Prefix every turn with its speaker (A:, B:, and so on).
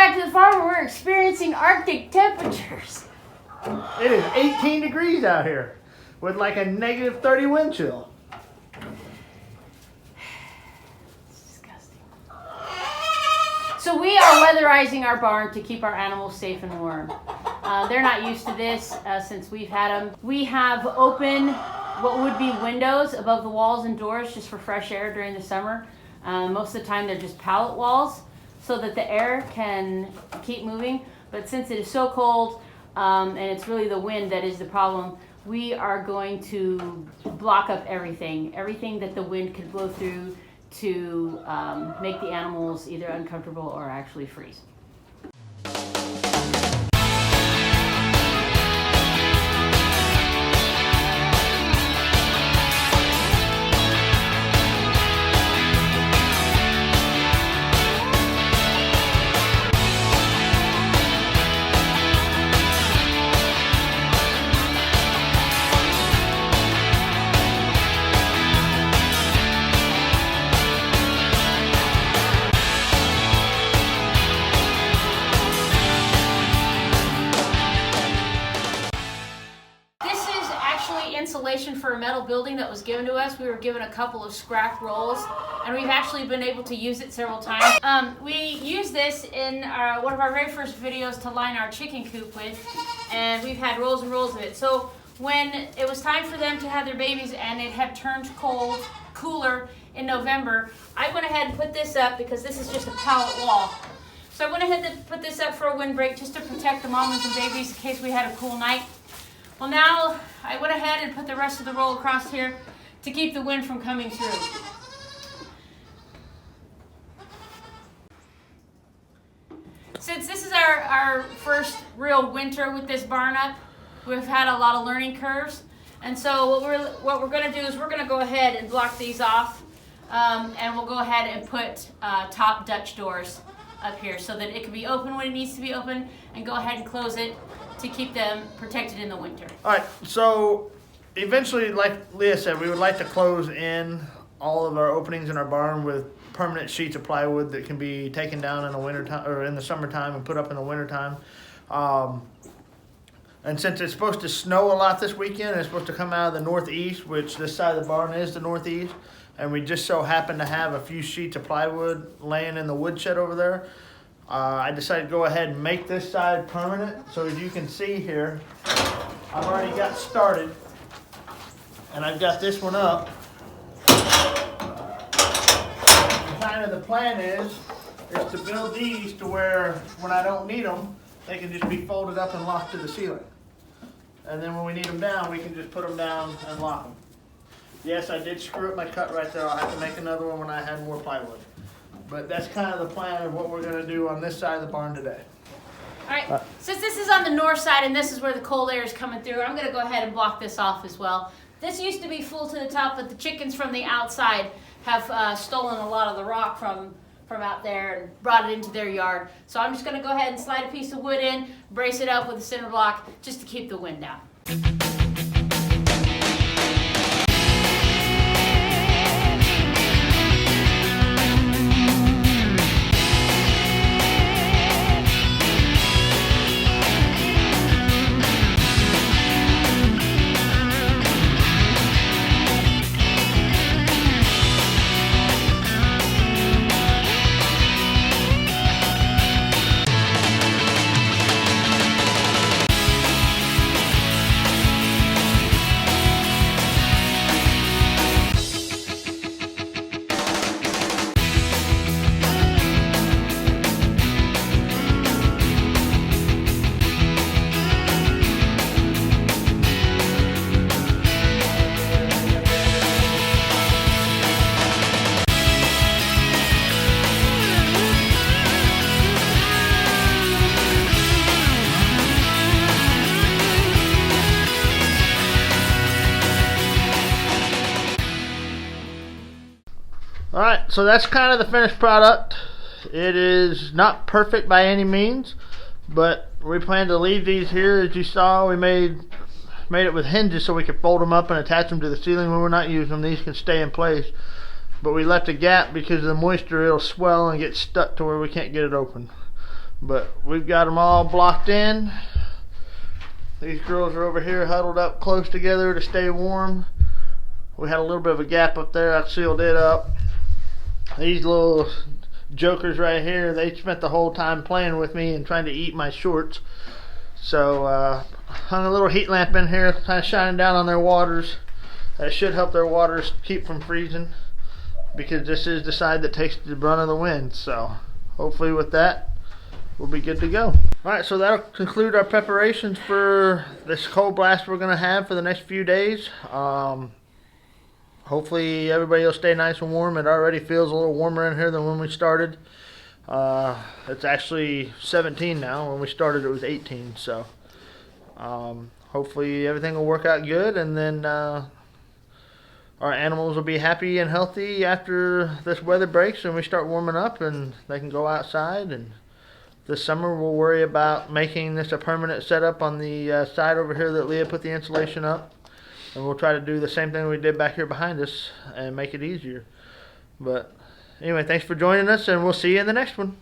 A: back to the farm and we're experiencing Arctic temperatures.
B: It is 18 degrees out here with like a negative 30 wind chill.
A: It's disgusting. So we are weatherizing our barn to keep our animals safe and warm. They're not used to this since we've had them. We have open what would be windows above the walls and doors just for fresh air during the summer. Most of the time they're just pallet walls so that the air can keep moving. But since it is so cold and it's really the wind that is the problem, we are going to block up everything that the wind could blow through to make the animals either uncomfortable or actually freeze. Insulation for a metal building that was given to us. We were given a couple of scrap rolls and we've actually been able to use it several times. We used this in one of our very first videos to line our chicken coop with, and we've had rolls and rolls of it. So when it was time for them to have their babies and it had turned cooler in November, I went ahead and put this up because this is just a pallet wall. So I went ahead and put this up for a windbreak just to protect the mamas and babies in case we had a cool night. Well, now I went ahead and put the rest of the roll across here to keep the wind from coming through. Since this is our first real winter with this barn up, we've had a lot of learning curves. And so what we're going to do is we're going to go ahead and block these off, and we'll go ahead and put top Dutch doors up here so that it can be open when it needs to be open, and go ahead and close it to keep them protected in the winter.
B: All right, so eventually, like Leah said, we would like to close in all of our openings in our barn with permanent sheets of plywood that can be taken down in the winter time or in the summertime and put up in the wintertime. And since it's supposed to snow a lot this weekend, it's supposed to come out of the northeast, which this side of the barn is the northeast, and we just so happen to have a few sheets of plywood laying in the woodshed over there. I decided to go ahead and make this side permanent. So as you can see here, I've already got started and I've got this one up. And kind of the plan is to build these to where when I don't need them, they can just be folded up and locked to the ceiling. And then when we need them down, we can just put them down and lock them. Yes, I did screw up my cut right there. I'll have to make another one when I had more plywood. But that's kind of the plan of what we're going to do on this side of the barn today.
A: All right, since this is on the north side and this is where the cold air is coming through, I'm going to go ahead and block this off as well. This used to be full to the top, but the chickens from the outside have stolen a lot of the rock from out there and brought it into their yard. So I'm just going to go ahead and slide a piece of wood in, brace it up with a cinder block just to keep the wind out.
B: Alright, so that's kind of the finished product. It is not perfect by any means, but we plan to leave these here. As you saw, we made it with hinges so we could fold them up and attach them to the ceiling when we're not using them. These can stay in place, but we left a gap because of the moisture. It'll swell and get stuck to where we can't get it open. But we've got them all blocked in. These girls are over here huddled up close together to stay warm. We had a little bit of a gap up there. I sealed it up. These little jokers right here, they spent the whole time playing with me and trying to eat my shorts. So hung a little heat lamp in here, kind of shining down on their waters. That should help their waters keep from freezing, because this is the side that takes the brunt of the wind. So hopefully with that, we'll be good to go. Alright, so that'll conclude our preparations for this cold blast we're going to have for the next few days. Hopefully everybody will stay nice and warm. It already feels a little warmer in here than when we started. It's actually 17 now. When we started it was 18. So hopefully everything will work out good, and then our animals will be happy and healthy after this weather breaks and we start warming up and they can go outside. And this summer we'll worry about making this a permanent setup on the side over here that Leah put the insulation up. And we'll try to do the same thing we did back here behind us and make it easier. But anyway, thanks for joining us, and we'll see you in the next one.